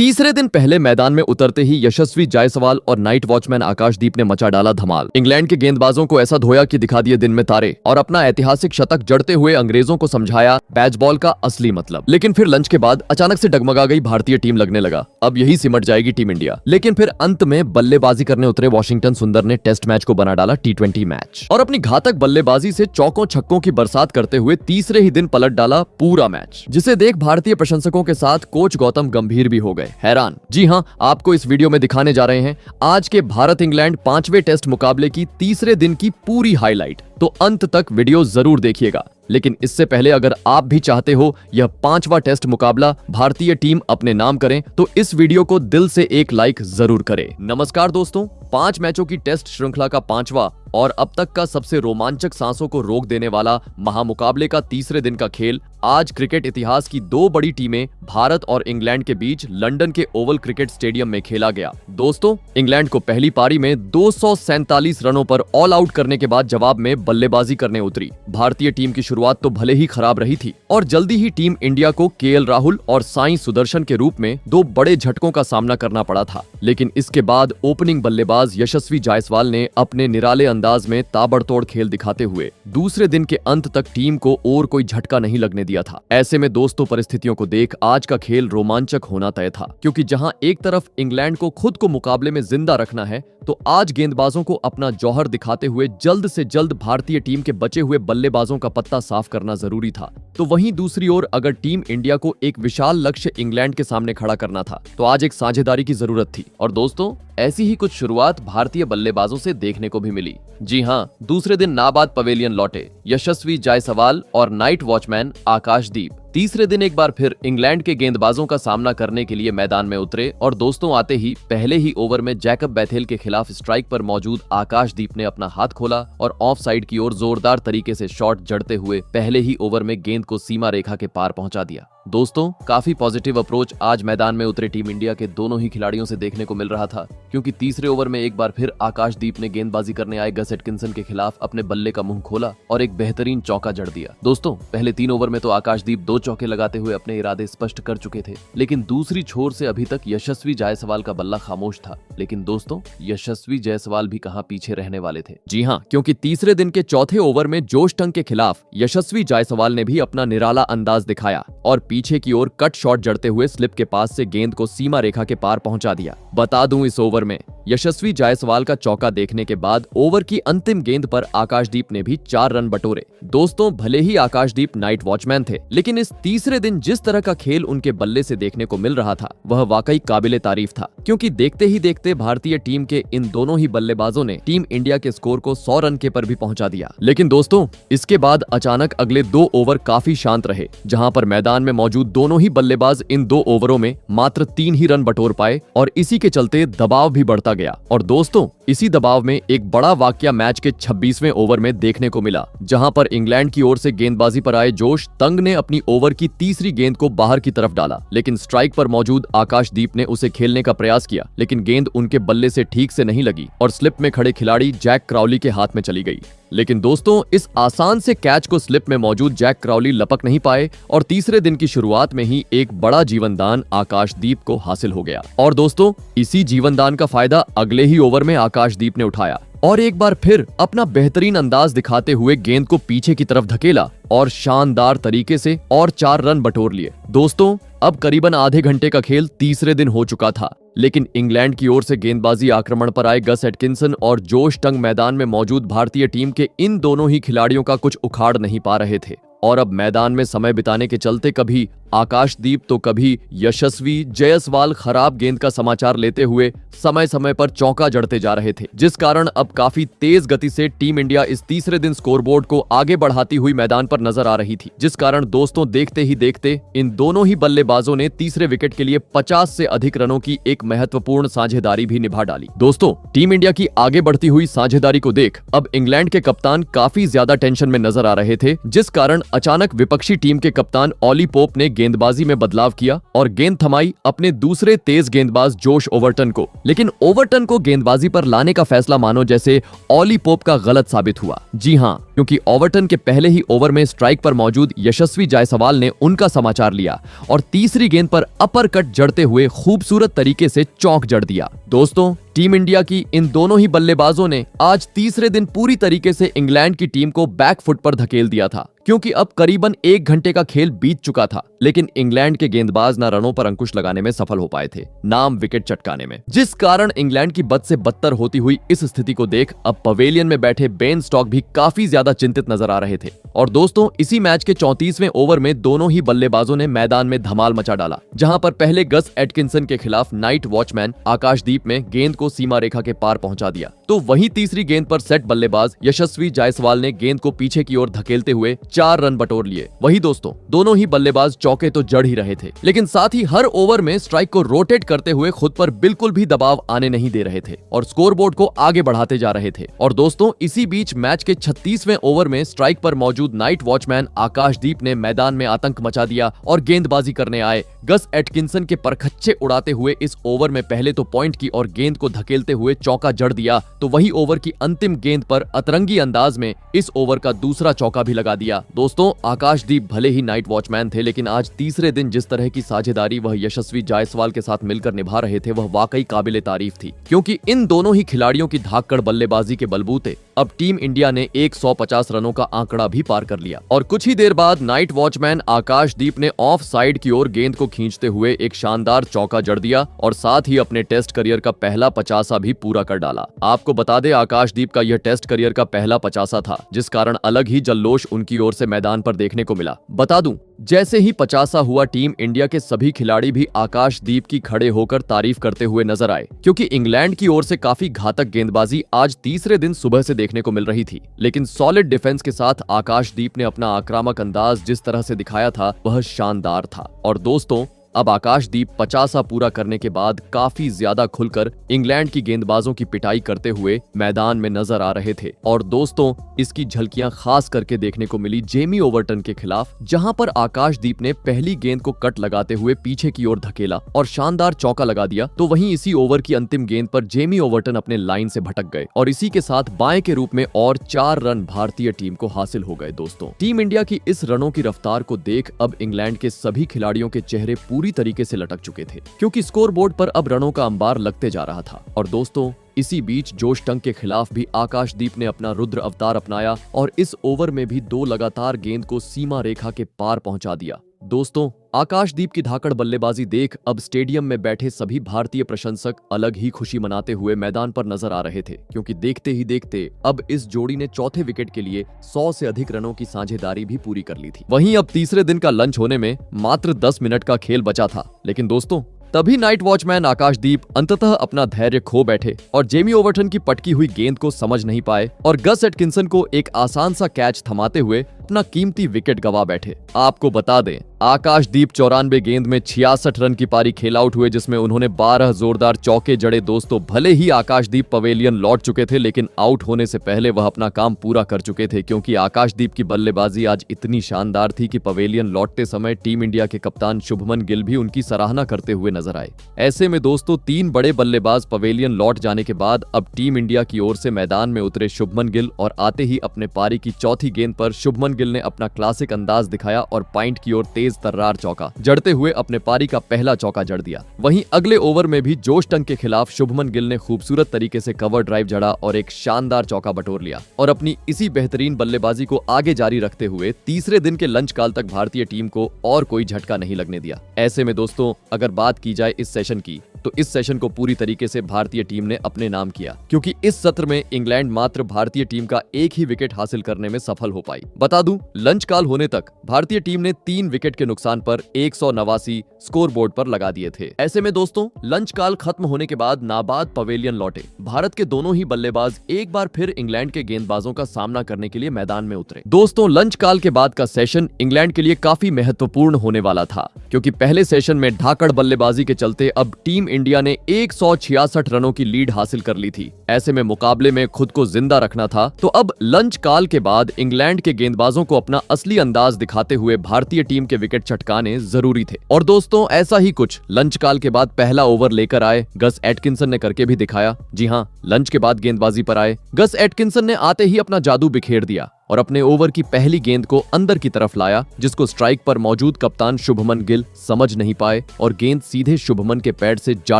तीसरे दिन पहले मैदान में उतरते ही यशस्वी जायसवाल और नाइट वॉचमैन आकाशदीप ने मचा डाला धमाल। इंग्लैंड के गेंदबाजों को ऐसा धोया कि दिखा दिए दिन में तारे और अपना ऐतिहासिक शतक जड़ते हुए अंग्रेजों को समझाया बैजबॉल का असली मतलब। लेकिन फिर लंच के बाद अचानक से डगमगा गई भारतीय टीम, लगने लगा अब यही सिमट जाएगी टीम इंडिया। लेकिन फिर अंत में बल्लेबाजी करने उतरे वॉशिंगटन सुंदर ने टेस्ट मैच को बना डाला T20 मैच और अपनी घातक बल्लेबाजी से चौकों छक्कों की बरसात करते हुए तीसरे ही दिन पलट डाला पूरा मैच, जिसे देख भारतीय प्रशंसकों के साथ कोच गौतम गंभीर भी हो गए हैरान। जी हां, आपको इस वीडियो में दिखाने जा रहे हैं आज के भारत इंग्लैंड 5वें टेस्ट मुकाबले की तीसरे दिन की पूरी हाईलाइट, तो अंत तक वीडियो जरूर देखिएगा। लेकिन इससे पहले अगर आप भी चाहते हो यह 5वां टेस्ट मुकाबला भारतीय टीम अपने नाम करें तो इस वीडियो को दिल से एक लाइक जरूर करें। नमस्कार दोस्तों, 5 मैचों की टेस्ट श्रृंखला का 5वां और अब तक का सबसे रोमांचक सांसों को रोक देने वाला महामुकाबले का तीसरे दिन का खेल आज क्रिकेट इतिहास की 2 बड़ी टीमें भारत और इंग्लैंड के बीच लंदन के ओवल क्रिकेट स्टेडियम में खेला गया। दोस्तों, इंग्लैंड को पहली पारी में 247 रनों पर ऑल आउट करने के बाद जवाब में बल्लेबाजी करने उतरी। भारतीय टीम की शुरुआत तो भले ही खराब रही थी और जल्दी ही टीम इंडिया को KL राहुल और साई सुदर्शन के रूप में 2 बड़े झटकों का सामना करना पड़ा था। लेकिन इसके बाद ओपनिंग बल्लेबाज यशस्वी जायसवाल ने अपने निराले अंदाज में ताबड़तोड़ खेल दिखाते हुए दूसरे दिन के अंत तक टीम को और कोई झटका नहीं लगने दिया था। ऐसे में दोस्तों, परिस्थितियों को देख आज का खेल रोमांचक होना तय था, क्योंकि जहां एक तरफ इंग्लैंड को खुद को मुकाबले में जिंदा रखना है तो आज गेंदबाजों को अपना जौहर दिखाते हुए जल्द से जल्द भारतीय टीम के बचे हुए बल्लेबाजों का पत्ता साफ करना जरूरी था। तो वहीं दूसरी ओर अगर टीम इंडिया को एक विशाल लक्ष्य इंग्लैंड के सामने खड़ा करना था तो आज एक साझेदारी की जरूरत थी। और दोस्तों, ऐसी ही कुछ शुरुआत भारतीय बल्लेबाजों से देखने को भी मिली। जी हां, दूसरे दिन नाबाद पवेलियन लौटे यशस्वी जायसवाल और नाइट वॉचमैन आकाशदीप। तीसरे दिन एक बार फिर इंग्लैंड के गेंदबाजों का सामना करने के लिए मैदान में उतरे और दोस्तों, आते ही पहले ही ओवर में जैकब बैथेल के खिलाफ स्ट्राइक पर मौजूद आकाशदीप ने अपना हाथ खोला और ऑफ साइड की ओर जोरदार तरीके से शॉट जड़ते हुए पहले ही ओवर में गेंद को सीमा रेखा के पार पहुंचा दिया। दोस्तों, काफी पॉजिटिव अप्रोच आज मैदान में उतरे टीम इंडिया के दोनों ही खिलाड़ियों से देखने को मिल रहा था, क्योंकि तीसरे ओवर में एक बार फिर आकाशदीप ने गेंदबाजी करने आए गस एटकिंसन के खिलाफ अपने बल्ले का मुंह खोला और एक बेहतरीन चौका जड़ दिया। दोस्तों, पहले 3 ओवर में तो आकाशदीप 2 चौके लगाते हुए अपने इरादे स्पष्ट कर चुके थे, लेकिन दूसरी छोर से अभी तक यशस्वी जायसवाल का बल्ला खामोश था। लेकिन दोस्तों, यशस्वी जायसवाल भी कहां पीछे रहने वाले थे। जी हां, क्योंकि तीसरे दिन के चौथे ओवर में जोश टंग के खिलाफ यशस्वी जायसवाल ने भी अपना निराला अंदाज दिखाया और पीछे की ओर कट शॉट जड़ते हुए स्लिप के पास से गेंद को सीमा रेखा के पार पहुंचा दिया। बता दूं, इस ओवर में यशस्वी जायसवाल का चौका देखने के बाद ओवर की अंतिम गेंद पर आकाशदीप ने भी 4 रन बटोरे। दोस्तों, भले ही आकाशदीप नाइट वॉचमैन थे, लेकिन इस तीसरे दिन जिस तरह का खेल उनके बल्ले से देखने को मिल रहा था वह वाकई काबिले तारीफ था, क्योंकि देखते ही देखते भारतीय टीम के इन दोनों ही बल्लेबाजों ने टीम इंडिया के स्कोर को 100 रन के पर भी पहुंचा दिया। लेकिन दोस्तों, इसके बाद अचानक अगले 2 ओवर काफी शांत रहे, जहां पर मैदान में मौजूद दोनों ही बल्लेबाज इन 2 ओवरों में मात्र 3 ही रन बटोर पाए और इसी के चलते दबाव भी बढ़ता गया। और दोस्तों, इसी दबाव में एक बड़ा वाकया मैच के 26वें ओवर में देखने को मिला, जहां पर इंग्लैंड की ओर से गेंदबाजी पर आए जोश तंग ने अपनी ओवर की तीसरी गेंद को बाहर की तरफ डाला, लेकिन स्ट्राइक पर मौजूद आकाशदीप ने उसे खेलने का प्रयास किया, लेकिन गेंद उनके बल्ले से ठीक से नहीं लगी और स्लिप में खड़े खिलाड़ी जैक क्राउली के हाथ में चली गई। लेकिन दोस्तों, इस आसान से कैच को स्लिप में मौजूद जैक क्राउली लपक नहीं पाए और तीसरे दिन की शुरुआत में ही एक बड़ा जीवनदान आकाशदीप को हासिल हो गया। और दोस्तों, इसी जीवनदान का फायदा अगले ही ओवर में आकाशदीप ने उठाया और एक बार फिर अपना बेहतरीन अंदाज दिखाते हुए गेंद को पीछे की तरफ धकेला और शानदार तरीके से और 4 रन बटोर लिए। दोस्तों, अब करीबन आधे घंटे का खेल तीसरे दिन हो चुका था, लेकिन इंग्लैंड की ओर से गेंदबाजी आक्रमण पर आए गस एटकिंसन और जोश टंग मैदान में मौजूद भारतीय टीम के इन दोनों ही खिलाड़ियों का कुछ उखाड़ नहीं पा रहे थे। और अब मैदान में समय बिताने के चलते कभी आकाशदीप तो कभी यशस्वी जायसवाल खराब गेंद का समाचार लेते हुए समय समय पर चौका जड़ते जा रहे थे, जिस कारण अब काफी तेज गति से टीम इंडिया इस तीसरे दिन स्कोरबोर्ड को आगे बढ़ाती हुई मैदान पर नजर आ रही थी, जिस कारण दोस्तों, देखते ही देखते इन दोनों ही बल्लेबाजों ने तीसरे विकेट के लिए 50 से अधिक रनों की एक महत्वपूर्ण साझेदारी भी निभा डाली। दोस्तों, टीम इंडिया की आगे बढ़ती हुई साझेदारी को देख अब इंग्लैंड के कप्तान काफी ज्यादा टेंशन में नजर आ रहे थे, जिस कारण अचानक विपक्षी टीम के कप्तान ऑली पोप ने गेंदबाजी में बदलाव किया और गेंद थमाई अपने दूसरे तेज गेंदबाज जोश ओवर्टन को। लेकिन ओवर्टन को गेंदबाजी पर लाने का फैसला मानो जैसे ऑली पोप का गलत साबित हुआ। जी हाँ, क्योंकि ओवर्टन के पहले ही ओवर में स्ट्राइक पर मौजूद यशस्वी जायसवाल ने उनका समाचार लिया और तीसरी गेंद पर अपर कट जड़ते हुए खूबसूरत तरीके से चौक जड़ दिया। दोस्तों, टीम इंडिया की इन दोनों ही बल्लेबाजों ने आज तीसरे दिन पूरी तरीके से इंग्लैंड की टीम को बैकफुट पर धकेल दिया था, क्योंकि अब करीबन 1 घंटे का खेल बीत चुका था। लेकिन इंग्लैंड के गेंदबाज ना रनों पर अंकुश लगाने में सफल हो पाए थे, नाम विकेट चटकाने में, जिस कारण इंग्लैंड की बद से बदतर होती हुई इस स्थिति को देख अब पवेलियन में बैठे बेन स्टॉक भी काफी ज्यादा चिंतित नजर आ रहे थे। और दोस्तों, इसी मैच के 34वें ओवर में दोनों ही बल्लेबाजों ने मैदान में धमाल मचा डाला, जहां पर पहले गस एटकिंसन के खिलाफ नाइट वॉचमैन आकाशदीप ने गेंद को सीमा रेखा के पार पहुंचा दिया, तो वहीं तीसरी गेंद पर सेट बल्लेबाज यशस्वी जायसवाल ने गेंद को पीछे की ओर धकेलते हुए 4 रन बटोर लिए। वही दोस्तों, दोनों ही बल्लेबाज चौके तो जड़ ही रहे थे, लेकिन साथ ही हर ओवर में स्ट्राइक को रोटेट करते हुए खुद पर बिल्कुल भी दबाव आने नहीं दे रहे थे और स्कोरबोर्ड को आगे बढ़ाते जा रहे थे। और दोस्तों, इसी बीच मैच के 36वें ओवर में स्ट्राइक पर मौजूद नाइट वॉचमैन आकाशदीप ने मैदान में आतंक मचा दिया और गेंदबाजी करने आए गस एटकिंसन के परखच्चे उड़ाते हुए इस ओवर में पहले तो पॉइंट की और गेंद को धकेलते हुए चौका जड़ दिया, तो वही ओवर की अंतिम गेंद पर अतरंगी अंदाज में इस ओवर का दूसरा चौका भी लगा दिया। दोस्तों, आकाशदीप भले ही नाइट वॉचमैन थे, लेकिन आज तीसरे दिन जिस तरह की साझेदारी वह यशस्वी जायसवाल के साथ मिलकर निभा रहे थे, वह वाकई काबिले तारीफ थी, क्योंकि इन दोनों ही खिलाड़ियों की धाकड़ बल्लेबाजी के बलबूते अब टीम इंडिया ने 150 रनों का आंकड़ा भी पार कर लिया। और कुछ ही देर बाद नाइट वॉचमैन आकाशदीप ने ऑफ साइड की ओर गेंद को खींचते हुए एक शानदार चौका जड़ दिया और साथ ही अपने टेस्ट करियर का पहला 50 भी पूरा कर डाला। आपको बता दें, आकाशदीप का यह टेस्ट करियर का पहला 50 था, जिस कारण अलग ही जल्लोश उनकी ओर से मैदान पर देखने को मिला। बता दूं, जैसे ही 50 हुआ, टीम इंडिया के सभी खिलाड़ी भी आकाशदीप की खड़े होकर तारीफ करते हुए नजर आए, क्योंकि इंग्लैंड की ओर से काफी घातक गेंदबाजी आज तीसरे दिन सुबह से देखने को मिल रही थी। लेकिन सॉलिड डिफेंस के साथ आकाशदीप ने अपना आक्रामक अंदाज जिस तरह से दिखाया था, वह शानदार था। और दोस्तों, अब आकाशदीप 50 पूरा करने के बाद काफी ज्यादा खुलकर इंग्लैंड की गेंदबाजों की पिटाई करते हुए मैदान में नजर आ रहे थे। और दोस्तों, इसकी झलकियां खास करके देखने को मिली जेमी ओवर्टन के खिलाफ, जहां पर आकाशदीप ने पहली गेंद को कट लगाते हुए पीछे की ओर धकेला और शानदार चौका लगा दिया, तो वहीं इसी ओवर की अंतिम गेंद पर जेमी ओवर्टन अपने लाइन से भटक गए और इसी के साथ बाएं के रूप में और 4 रन भारतीय टीम को हासिल हो गए। दोस्तों, टीम इंडिया की इस रनों की रफ्तार को देख अब इंग्लैंड के सभी खिलाड़ियों के चेहरे पूरी तरीके से लटक चुके थे, क्योंकि स्कोरबोर्ड पर अब रनों का अंबार लगते जा रहा था। और दोस्तों, इसी बीच जोश टंग के खिलाफ भी आकाशदीप ने अपना रुद्र अवतार अपनाया और इस ओवर में भी 2 लगातार गेंद को सीमा रेखा के पार पहुंचा दिया। दोस्तों, आकाशदीप की धाकड़ बल्लेबाजी देख अब स्टेडियम में बैठे सभी भारतीय प्रशंसक अलग ही खुशी मनाते हुए मैदान पर नजर आ रहे थे, क्योंकि देखते ही देखते अब इस जोड़ी ने चौथे विकेट के लिए 100 से अधिक रनों की साझेदारी भी पूरी कर ली थी। वहीं अब तीसरे दिन का लंच होने में मात्र 10 मिनट का खेल बचा था, लेकिन दोस्तों, तभी नाइट वॉचमैन आकाशदीप अंततः अपना धैर्य खो बैठे और जेमी ओवर्टन की पटकी हुई गेंद को समझ नहीं पाए और गस एटकिंसन को एक आसान सा कैच थमाते हुए अपना कीमती विकेट गवा बैठे। आपको बता दें, आकाशदीप 94 गेंद में 66 रन की पारी खेल आउट हुए, जिसमें उन्होंने 12 जोरदार चौके जड़े। दोस्तों, भले ही आकाशदीप पवेलियन लौट चुके थे, लेकिन आउट होने से पहले वह अपना काम पूरा कर चुके थे, क्योंकि आकाशदीप की बल्लेबाजी आज इतनी शानदार थी कि पवेलियन लौटते समय टीम इंडिया के कप्तान शुभमन गिल भी उनकी सराहना करते हुए नजर आए। ऐसे में दोस्तों, 3 बड़े बल्लेबाज पवेलियन लौट जाने के बाद अब टीम इंडिया की ओर से मैदान में उतरे शुभमन गिल और आते ही अपने पारी की चौथी गेंद पर शुभमन गिल ने अपना क्लासिक अंदाज दिखाया और पॉइंट की ओर तेज तर्रार चौका जड़ते हुए अपने पारी का पहला चौका जड़ दिया। वहीं अगले ओवर में भी जोश टंग के खिलाफ शुभमन गिल ने खूबसूरत तरीके से कवर ड्राइव जड़ा और एक शानदार चौका बटोर लिया और अपनी इसी बेहतरीन बल्लेबाजी को आगे जारी रखते हुए तीसरे दिन के लंच काल तक भारतीय टीम को और कोई झटका नहीं लगने दिया। ऐसे में दोस्तों, अगर बात की जाए इस सेशन की, तो इस सेशन को पूरी तरीके से भारतीय टीम ने अपने नाम किया, क्योंकि इस सत्र में इंग्लैंड मात्र भारतीय टीम का एक ही विकेट हासिल करने में सफल हो पाई। बता दूं, लंच काल होने तक भारतीय टीम ने 3 विकेट के नुकसान पर 189 स्कोर बोर्ड पर लगा दिए थे। ऐसे में दोस्तों, लंच काल खत्म होने के बाद नाबाद पवेलियन लौटे भारत के दोनों ही बल्लेबाज एक बार फिर इंग्लैंड के गेंदबाजों का सामना करने के लिए मैदान में उतरे। दोस्तों, लंच काल के बाद का सेशन इंग्लैंड के लिए काफी महत्वपूर्ण होने वाला था, क्योंकि पहले सेशन में ढाकड़ बल्लेबाजी के चलते अब टीम इंडिया ने 166 रनों की लीड हासिल कर ली थी। ऐसे में मुकाबले में खुद को जिंदा रखना था, तो अब लंच काल के बाद इंग्लैंड के गेंदबाजों को अपना असली अंदाज दिखाते हुए भारतीय टीम के विकेट चटकाने जरूरी थे। और दोस्तों, ऐसा ही कुछ लंच काल के बाद पहला ओवर लेकर आए गस एटकिंसन ने करके भी दिखाया। जी हां, लंच के बाद गेंदबाजी पर आए गस एटकिंसन ने आते ही अपना जादू बिखेर दिया और अपने ओवर की पहली गेंद को अंदर की तरफ लाया, जिसको स्ट्राइक पर मौजूद कप्तान शुभमन गिल समझ नहीं पाए और गेंद सीधे शुभमन के पैड से जा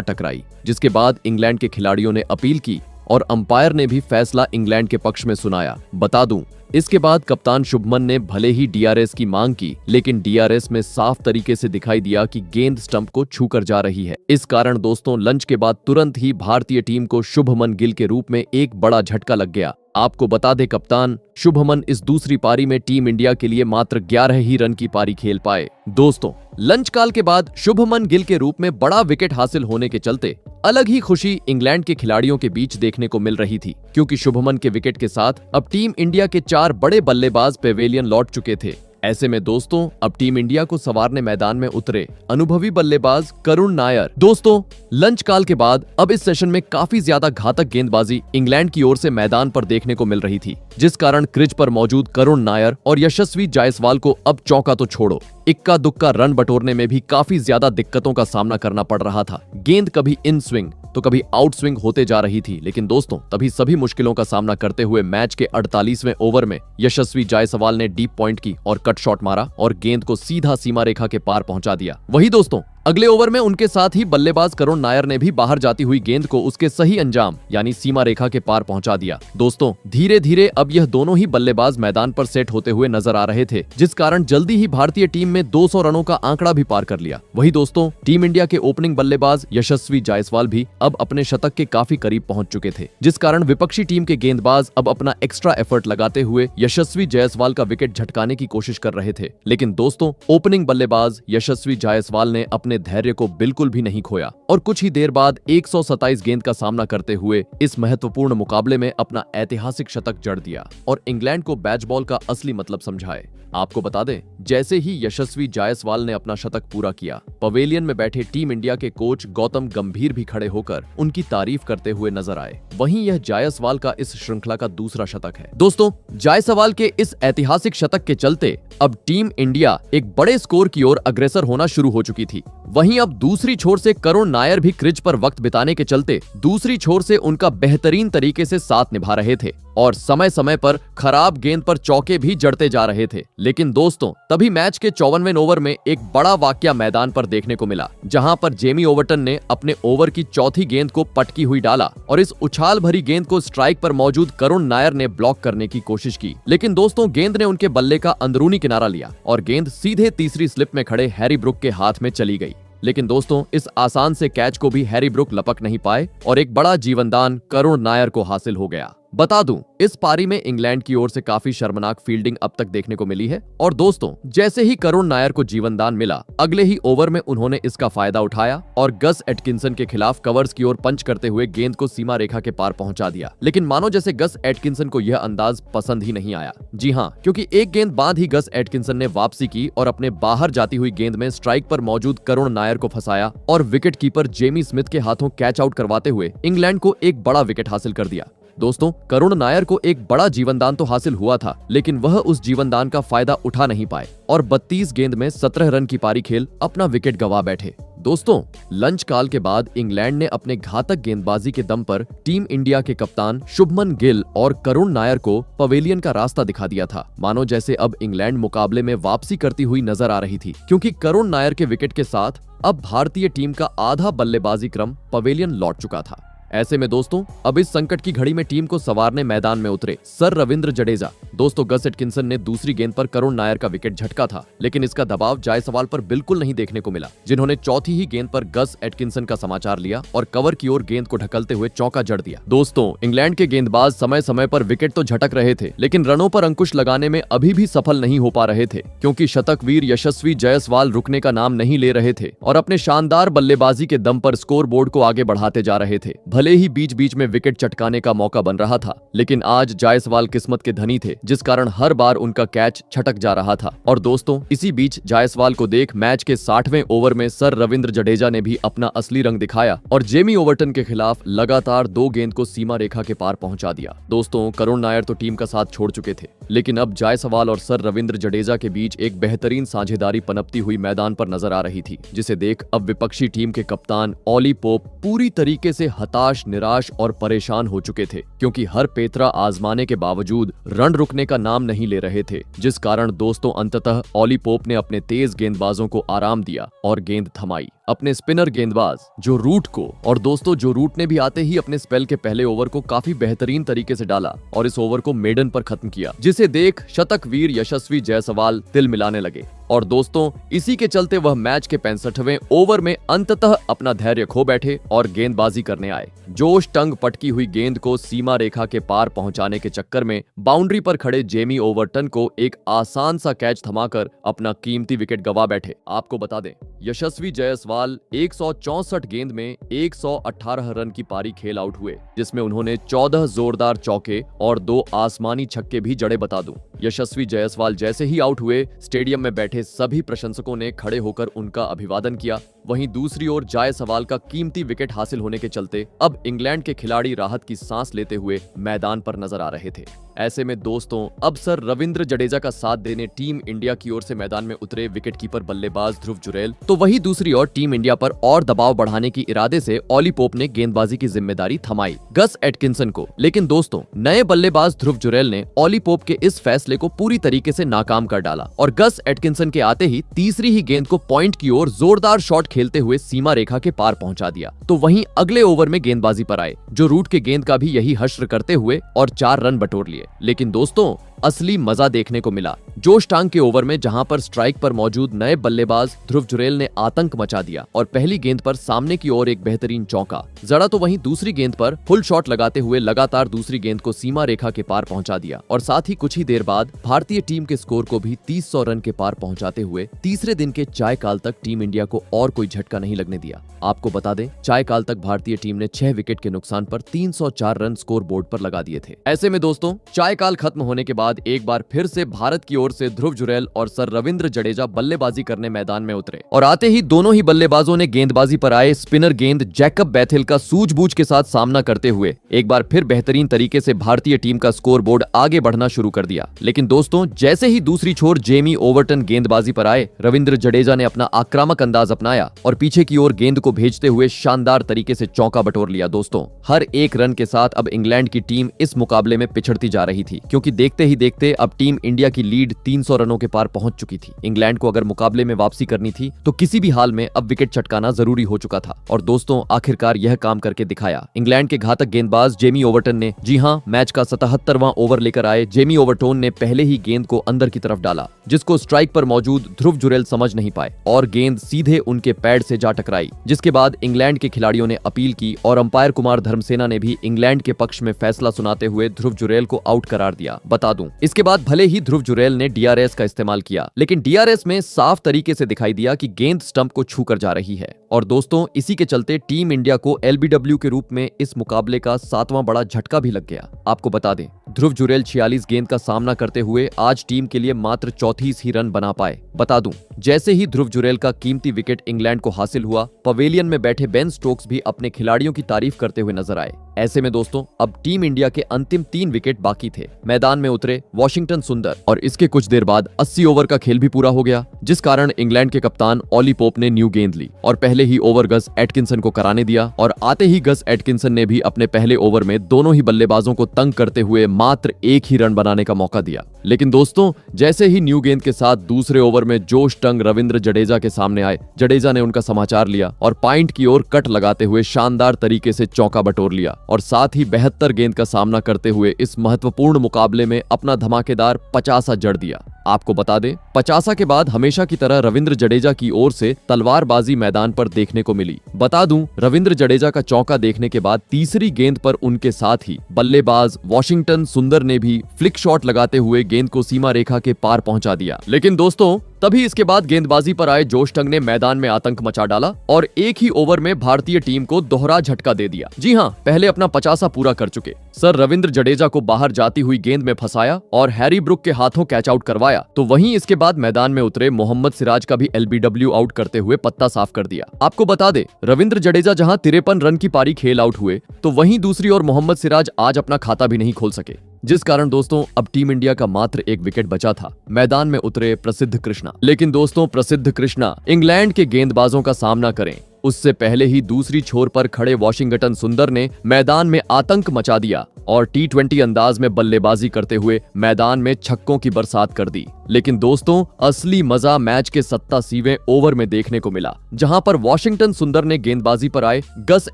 टकराई, जिसके बाद इंग्लैंड के खिलाड़ियों ने अपील की और अंपायर ने भी फैसला इंग्लैंड के पक्ष में सुनाया। बता दूं, इसके बाद कप्तान शुभमन ने भले ही डीआरएस की मांग की, लेकिन डीआरएस में साफ तरीके से दिखाई दिया कि गेंद स्टंप को छूकर जा रही है। इस कारण दोस्तों, लंच के बाद तुरंत ही भारतीय टीम को शुभमन गिल के रूप में एक बड़ा झटका लग गया। आपको बता दे कप्तान शुभमन इस दूसरी पारी में टीम इंडिया के लिए मात्र 11 ही रन की पारी खेल पाए। दोस्तों, लंच काल के बाद शुभमन गिल के रूप में बड़ा विकेट हासिल होने के चलते अलग ही खुशी इंग्लैंड के खिलाड़ियों के बीच देखने को मिल रही थी, क्योंकि शुभमन के विकेट के साथ अब टीम इंडिया के 4 बड़े बल्लेबाज पेवेलियन लौट चुके थे। ऐसे में दोस्तों, अब टीम इंडिया को संवारने मैदान में उतरे अनुभवी बल्लेबाज करुण नायर। दोस्तों, लंच काल के बाद अब इस सेशन में काफी ज्यादा घातक गेंदबाजी इंग्लैंड की ओर से मैदान पर देखने को मिल रही थी, जिस कारण क्रीज पर मौजूद करुण नायर और यशस्वी जायसवाल को अब चौका तो छोड़ो, इक्का दुक्का रन बटोरने में भी काफी ज्यादा दिक्कतों का सामना करना पड़ रहा था। गेंद कभी इन स्विंग तो कभी आउट स्विंग होते जा रही थी, लेकिन दोस्तों, तभी सभी मुश्किलों का सामना करते हुए मैच के 48वें ओवर में यशस्वी जायसवाल ने डीप पॉइंट की और कट शॉट मारा और गेंद को सीधा सीमा रेखा के पार पहुंचा दिया। वही दोस्तों, अगले ओवर में उनके साथ ही बल्लेबाज करुण नायर ने भी बाहर जाती हुई गेंद को उसके सही अंजाम यानी सीमा रेखा के पार पहुंचा दिया। दोस्तों, धीरे धीरे अब यह दोनों ही बल्लेबाज मैदान पर सेट होते हुए नजर आ रहे थे, जिस कारण जल्दी ही भारतीय टीम में 200 रनों का आंकड़ा भी पार कर लिया। वही दोस्तों, टीम इंडिया के ओपनिंग बल्लेबाज यशस्वी जायसवाल भी अब अपने शतक के काफी करीब पहुंच चुके थे, जिस कारण विपक्षी टीम के गेंदबाज अब अपना एक्स्ट्रा एफर्ट लगाते हुए यशस्वी जायसवाल का विकेट झटकाने की कोशिश कर रहे थे। लेकिन दोस्तों, ओपनिंग बल्लेबाज यशस्वी जायसवाल ने अपने धैर्य को बिल्कुल भी नहीं खोया और कुछ ही देर बाद 127 गेंद का सामना करते हुए इस महत्वपूर्ण मुकाबले में अपना ऐतिहासिक शतक जड़ दिया और इंग्लैंड को बैच बॉल का असली मतलब समझाए। आपको बता दें, जैसे ही यशस्वी जायसवाल ने अपना शतक पूरा किया, पवेलियन में बैठे टीम इंडिया के कोच गौतम गंभीर भी खड़े होकर उनकी तारीफ करते हुए नजर आए। वहीं यह जायसवाल का इस श्रृंखला का दूसरा शतक है। दोस्तों, जायसवाल के इस ऐतिहासिक शतक के चलते अब टीम इंडिया एक बड़े स्कोर की ओर अग्रसर होना शुरू हो चुकी थी। वहीं अब दूसरी छोर से करुण नायर भी क्रीज पर वक्त बिताने के चलते दूसरी छोर से उनका बेहतरीन तरीके से साथ निभा रहे थे और समय समय पर खराब गेंद पर चौके भी जड़ते जा रहे थे। लेकिन दोस्तों, तभी मैच के 54वें ओवर में एक बड़ा वाकया मैदान पर देखने को मिला, जहां पर जेमी ओवर्टन ने अपने ओवर की चौथी गेंद को पटकी हुई डाला और इस उछाल भरी गेंद को स्ट्राइक पर मौजूद करुण नायर ने ब्लॉक करने की कोशिश की। लेकिन दोस्तों, गेंद ने उनके बल्ले का अंदरूनी किनारा लिया और गेंद सीधे तीसरी स्लिप में खड़े हैरी ब्रुक के हाथ में चली गई। लेकिन दोस्तों, इस आसान से कैच को भी हैरी ब्रुक लपक नहीं पाए और एक बड़ा जीवनदान करुण नायर को हासिल हो गया। बता दूं, इस पारी में इंग्लैंड की ओर से काफी शर्मनाक फील्डिंग अब तक देखने को मिली है और दोस्तों, जैसे ही करुण नायर को जीवनदान मिला, अगले ही ओवर में उन्होंने इसका फायदा उठाया और गस एटकिंसन के खिलाफ कवर्स की ओर पंच करते हुए गेंद को सीमा रेखा के पार पहुंचा दिया। लेकिन मानो जैसे गस एटकिंसन को यह अंदाज पसंद ही नहीं आया। जी हाँ, क्योंकि एक गेंद बाद ही गस एटकिंसन ने वापसी की और अपने बाहर जाती हुई गेंद में स्ट्राइक पर मौजूद करुण नायर को फंसाया और विकेट कीपर जेमी स्मिथ के हाथों कैच आउट करवाते हुए इंग्लैंड को एक बड़ा विकेट हासिल कर दिया। दोस्तों, करुण नायर को एक बड़ा जीवनदान तो हासिल हुआ था, लेकिन वह उस जीवनदान का फायदा उठा नहीं पाए और 32 गेंद में 17 रन की पारी खेल अपना विकेट गंवा बैठे। दोस्तों, लंच काल के बाद इंग्लैंड ने अपने घातक गेंदबाजी के दम पर टीम इंडिया के कप्तान शुभमन गिल और करुण नायर को पवेलियन का रास्ता दिखा दिया था। मानो जैसे अब इंग्लैंड मुकाबले में वापसी करती हुई नजर आ रही थी, क्योंकि करुण नायर के विकेट के साथ अब भारतीय टीम का आधा बल्लेबाजी क्रम पवेलियन लौट चुका था। ऐसे में दोस्तों, अब इस संकट की घड़ी में टीम को संवारने मैदान में उतरे सर रविंद्र जडेजा। दोस्तों, गस एटकिंसन ने दूसरी गेंद पर करुण नायर का विकेट झटका था, लेकिन इसका दबाव जायसवाल पर बिल्कुल नहीं देखने को मिला, जिन्होंने चौथी ही गेंद पर गस एटकिंसन का समाचार लिया और कवर की ओर गेंद को ढकलते हुए चौका जड़ दिया। दोस्तों, इंग्लैंड के गेंदबाज समय समय पर विकेट तो झटक रहे थे, लेकिन रनों पर अंकुश लगाने में अभी भी सफल नहीं हो पा रहे थे, क्योंकि शतकवीर यशस्वी जायसवाल रुकने का नाम नहीं ले रहे थे और अपने शानदार बल्लेबाजी के दम पर स्कोर बोर्ड को आगे बढ़ाते जा रहे थे। भले ही बीच बीच में विकेट चटकाने का मौका बन रहा था, लेकिन आज जायसवाल किस्मत के धनी थे, जिस कारण हर बार उनका कैच छटक जा रहा था। और दोस्तों, इसी बीच जायसवाल को देख मैच के 60वें ओवर में सर रविंद्र जडेजा ने भी अपना असली रंग दिखाया और जेमी ओवर्टन के खिलाफ लगातार 2 गेंद को सीमा रेखा के पार पहुंचा दिया। दोस्तों, करुण नायर तो टीम का साथ छोड़ चुके थे, लेकिन अब जायसवाल और सर रविंद्र जडेजा के बीच एक बेहतरीन साझेदारी पनपती हुई मैदान पर नजर आ रही थी, जिसे देख अब विपक्षी टीम के कप्तान ऑली पोप पूरी तरीके से हताश, निराश और परेशान हो चुके थे, क्योंकि हर पेतरा आजमाने के बावजूद रन रुकने का नाम नहीं ले रहे थे, जिस कारण दोस्तों अंततः ऑली पोप ने अपने तेज गेंदबाजों को आराम दिया और गेंद थमाई। अपने स्पिनर गेंदबाज जो रूट को, और दोस्तों जो रूट ने भी आते ही अपने स्पेल के पहले ओवर को काफी बेहतरीन तरीके से डाला और इस ओवर को मेडन पर खत्म किया, जिसे देख शतक वीर यशस्वी जायसवाल दिल मिलाने लगे। और दोस्तों, इसी के चलते वह मैच के 65वें ओवर में अंततः अपना धैर्य खो बैठे और गेंदबाजी करने आए। जोश टंग पटकी हुई गेंद को सीमा रेखा के पार पहुंचाने के चक्कर में बाउंड्री पर खड़े जेमी ओवर्टन को एक आसान सा कैच थमाकर अपना कीमती विकेट गवा बैठे। आपको बता दें, यशस्वी जायसवाल 164 गेंद में 118 रन की पारी खेल आउट हुए, जिसमें उन्होंने 14 जोरदार चौके और 2 आसमानी छक्के भी जड़े। बता दूं, यशस्वी जायसवाल जैसे ही आउट हुए, स्टेडियम में बैठे सभी प्रशंसकों ने खड़े होकर उनका अभिवादन किया। वहीं दूसरी ओर जायसवाल का कीमती विकेट हासिल होने के चलते अब इंग्लैंड के खिलाड़ी राहत की सांस लेते हुए मैदान पर नजर आ रहे थे। ऐसे में दोस्तों, अब सर रविंद्र जडेजा का साथ देने टीम इंडिया की ओर से मैदान में उतरे विकेटकीपर बल्लेबाज ध्रुव जुरैल, तो वहीं दूसरी ओर टीम इंडिया पर और दबाव बढ़ाने की इरादे से ऑली पोप ने गेंदबाजी की जिम्मेदारी थमाई गस एटकिंसन को। लेकिन दोस्तों, नए बल्लेबाज ध्रुव जुरैल ने ऑली पोप के इस फैसले को पूरी तरीके से नाकाम कर डाला और गस एटकिंसन के आते ही तीसरी ही गेंद को पॉइंट की ओर जोरदार शॉट खेलते हुए सीमा रेखा के पार पहुंचा दिया। तो वहीं अगले ओवर में गेंदबाजी पर आए, जो रूट के गेंद का भी यही हश्र करते हुए और 4 रन बटोर लिए। लेकिन दोस्तों, असली मजा देखने को मिला जोश टांग के ओवर में, जहां पर स्ट्राइक पर मौजूद नए बल्लेबाज ध्रुव जुरैल ने आतंक मचा दिया और पहली गेंद पर सामने की ओर एक बेहतरीन चौका जड़ा, तो वहीं दूसरी गेंद पर फुल शॉट लगाते हुए लगातार दूसरी गेंद को सीमा रेखा के पार पहुंचा दिया और साथ ही कुछ ही देर बाद भारतीय टीम के स्कोर को भी 300 रन के पार पहुंचाते हुए तीसरे दिन के चाय काल तक टीम इंडिया को और कोई झटका नहीं लगने दिया। आपको बता दें, चाय काल तक भारतीय टीम ने 6 विकेट के नुकसान पर 304 रन स्कोर बोर्ड पर लगा दिए थे। ऐसे में दोस्तों, चाय काल खत्म होने के बाद एक बार फिर से भारत की ओर से ध्रुव जुरैल और सर रविंद्र जडेजा बल्लेबाजी करने मैदान में उतरे और आते ही दोनों ही बल्लेबाजों ने गेंदबाजी पर आए स्पिनर गेंद जैकब बैथेल का सूझबूझ के साथ सामना करते हुए एक बार फिर बेहतरीन तरीके से भारतीय टीम का स्कोर बोर्ड आगे बढ़ना शुरू कर दिया। लेकिन दोस्तों, जैसे ही दूसरी छोर जेमी ओवर्टन गेंदबाजी पर आए, रविंद्र जडेजा ने अपना आक्रामक अंदाज अपनाया और पीछे की ओर गेंद को भेजते हुए शानदार तरीके से चौका बटोर लिया। दोस्तों, हर एक रन के साथ अब इंग्लैंड की टीम इस मुकाबले में पिछड़ती जा रही थी, क्योंकि देखते ही देखते अब टीम इंडिया की लीड 300 रनों के पार पहुंच चुकी थी। इंग्लैंड को अगर मुकाबले में वापसी करनी थी तो किसी भी हाल में अब विकेट चटकाना जरूरी हो चुका था और दोस्तों, आखिरकार यह काम करके दिखाया। इंग्लैंड के घातक गेंदबाज जेमी ओवर्टन ने, जी हां, मैच का 77वां ओवर लेकर आए जेमी ओवर्टन ने पहले ही गेंद को अंदर की तरफ डाला, जिसको स्ट्राइक पर मौजूद ध्रुव जुरैल समझ नहीं पाए और गेंद सीधे उनके पैड से जा टकराई, जिसके बाद इंग्लैंड के खिलाड़ियों ने अपील की और अंपायर कुमार धर्मसेना ने भी इंग्लैंड के पक्ष में फैसला सुनाते हुए ध्रुव जुरैल को आउट करार दिया। बता दूं, इसके बाद भले ही ध्रुव जुरैल ने डीआरएस का इस्तेमाल किया, लेकिन डीआरएस में साफ तरीके से दिखाई दिया कि गेंद स्टंप को छूकर जा रही है और दोस्तों, इसी के चलते टीम इंडिया को एलबीडब्ल्यू के रूप में इस मुकाबले का 7वां बड़ा झटका भी लग गया। आपको बता दें, ध्रुव जुरैल 46 गेंद का सामना करते हुए आज टीम के लिए मात्र 34 ही रन बना पाए। बता दूं, जैसे ही ध्रुव जुरैल का कीमती विकेट इंग्लैंड को हासिल हुआ, पवेलियन में बैठे बेन स्टोक्स भी अपने खिलाड़ियों की तारीफ करते हुए नजर आए। ऐसे में दोस्तों, अब टीम इंडिया के अंतिम 3 विकेट बाकी थे। मैदान में उतरे वाशिंगटन सुंदर और इसके कुछ देर बाद 80 ओवर का खेल भी पूरा हो गया, जिस कारण इंग्लैंड के कप्तान ऑली पोप ने न्यू गेंद ली और पहले ही ओवर गस एटकिंसन को कराने दिया और आते ही गस एटकिंसन ने भी अपने पहले ओवर में दोनों ही बल्लेबाजों को तंग करते हुए मात्र 1 ही रन बनाने का मौका दिया। लेकिन दोस्तों, जैसे ही न्यू गेंद के साथ दूसरे ओवर में जोश टंग रविंद्र जडेजा के सामने आए, जडेजा ने उनका समाचार लिया और पॉइंट की ओर कट लगाते हुए शानदार तरीके से चौका बटोर लिया और साथ ही 72 गेंद का सामना करते हुए इस महत्वपूर्ण मुकाबले में अपना धमाकेदार 50 जड़ दिया। आपको बता दें, 50 के बाद हमेशा की तरह रविंद्र जडेजा की ओर से तलवारबाजी मैदान पर देखने को मिली। बता दूं, रविंद्र जडेजा का चौका देखने के बाद तीसरी गेंद पर उनके साथ ही बल्लेबाज वाशिंगटन सुंदर ने भी फ्लिक शॉट लगाते हुए गेंद को सीमा रेखा के पार पहुंचा दिया। लेकिन दोस्तों, तभी इसके बाद गेंदबाजी पर आए जोश टंग ने मैदान में आतंक मचा डाला और एक ही ओवर में भारतीय टीम को दोहरा झटका दे दिया। जी हाँ, पहले अपना 50 पूरा कर चुके सर रविंद्र जडेजा को बाहर जाती हुई गेंद में फंसाया और हैरी ब्रुक के हाथों कैच आउट करवाया, तो वहीं इसके बाद मैदान में उतरे मोहम्मद सिराज का भी एलबीडब्ल्यू आउट करते हुए पत्ता साफ कर दिया। आपको बता दे, रविंद्र जडेजा जहां 53 रन की पारी खेल आउट हुए, तो वहीं दूसरी ओर मोहम्मद सिराज आज अपना खाता भी नहीं खोल सके, जिस कारण दोस्तों अब टीम इंडिया का मात्र एक विकेट बचा था। मैदान में उतरे प्रसिद्ध कृष्णा। लेकिन दोस्तों, प्रसिद्ध कृष्णा इंग्लैंड के गेंदबाजों का सामना करें उससे पहले ही दूसरी छोर पर खड़े वॉशिंगटन सुंदर ने मैदान में आतंक मचा दिया और टी20 अंदाज में बल्लेबाजी करते हुए मैदान में छक्कों की बरसात कर दी। लेकिन दोस्तों, असली मजा मैच के 87वें ओवर में देखने को मिला, जहां पर वॉशिंगटन सुंदर ने गेंदबाजी पर आए गस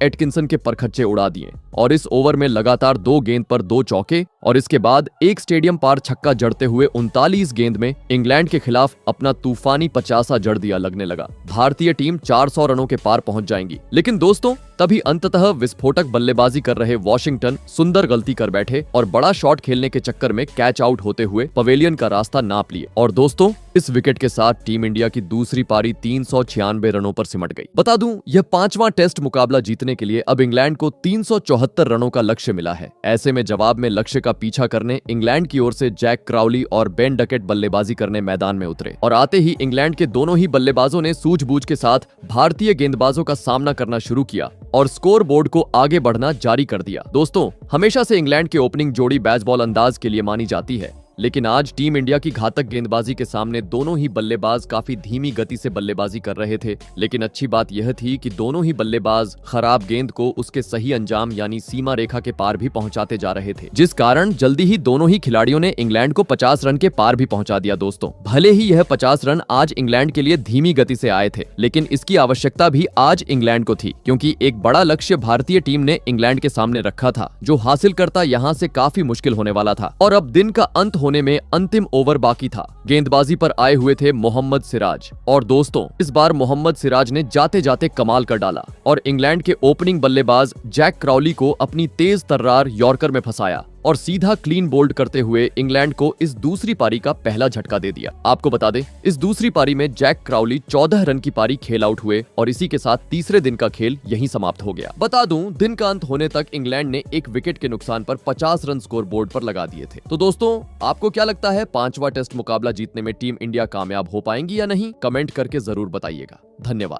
एटकिंसन के परखच्चे उड़ा दिए और इस ओवर में लगातार 2 गेंद पर 2 चौके और इसके बाद एक स्टेडियम पार छक्का जड़ते हुए 39 गेंद में इंग्लैंड के खिलाफ अपना तूफानी 50 जड़ दिया लगने लगा। भारतीय टीम 400 रनों के पार पहुंच जाएंगी। लेकिन दोस्तों, तभी अंततः विस्फोटक बल्लेबाजी कर रहे वॉशिंगटन सुंदर गलती कर बैठे और बड़ा शॉट खेलने के चक्कर में कैच आउट होते हुए पवेलियन का रास्ता नाप लिए और दोस्तों, इस विकेट के साथ टीम इंडिया की दूसरी पारी 396 रनों पर सिमट गई। बता दूं, यह 5वां टेस्ट मुकाबला जीतने के लिए अब इंग्लैंड को 374 रनों का लक्ष्य मिला है। ऐसे में जवाब में लक्ष्य का पीछा करने इंग्लैंड की ओर से जैक क्राउली और बेन डकेट बल्लेबाजी करने मैदान में उतरे और आते ही इंग्लैंड के दोनों ही बल्लेबाजों ने सूझबूझ के साथ भारतीय गेंदबाजों का सामना करना शुरू किया और स्कोर बोर्ड को आगे बढ़ना जारी कर दिया। दोस्तों, हमेशा से इंग्लैंड की ओपनिंग जोड़ी बेसबॉल अंदाज के लिए मानी जाती है, लेकिन आज टीम इंडिया की घातक गेंदबाजी के सामने दोनों ही बल्लेबाज काफी धीमी गति से बल्लेबाजी कर रहे थे। लेकिन अच्छी बात यह थी कि दोनों ही बल्लेबाज खराब गेंद को उसके सही अंजाम यानी सीमा रेखा के पार भी पहुंचाते जा रहे थे, जिस कारण जल्दी ही दोनों ही खिलाड़ियों ने इंग्लैंड को 50 रन के पार भी पहुंचा दिया। दोस्तों, भले ही यह 50 रन आज इंग्लैंड के लिए धीमी गति से आए थे, लेकिन इसकी आवश्यकता भी आज इंग्लैंड को थी, क्योंकि एक बड़ा लक्ष्य भारतीय टीम ने इंग्लैंड के सामने रखा था, जो हासिल करता यहाँ से काफी मुश्किल होने वाला था। और अब दिन का अंत होने में अंतिम ओवर बाकी था। गेंदबाजी पर आए हुए थे मोहम्मद सिराज और दोस्तों, इस बार मोहम्मद सिराज ने जाते जाते कमाल कर डाला और इंग्लैंड के ओपनिंग बल्लेबाज जैक क्राउली को अपनी तेज तर्रार यॉर्कर में फंसाया और सीधा क्लीन बोल्ड करते हुए इंग्लैंड को इस दूसरी पारी का पहला झटका दे दिया। आपको बता दें, इस दूसरी पारी में जैक क्राउली 14 रन की पारी खेल आउट हुए और इसी के साथ तीसरे दिन का खेल यहीं समाप्त हो गया। बता दूं, दिन का अंत होने तक इंग्लैंड ने एक विकेट के नुकसान पर 50 रन स्कोर बोर्ड पर लगा दिए थे। तो दोस्तों, आपको क्या लगता है, 5वां टेस्ट मुकाबला जीतने में टीम इंडिया कामयाब हो पाएंगी या नहीं? कमेंट करके जरूर बताइएगा। धन्यवाद।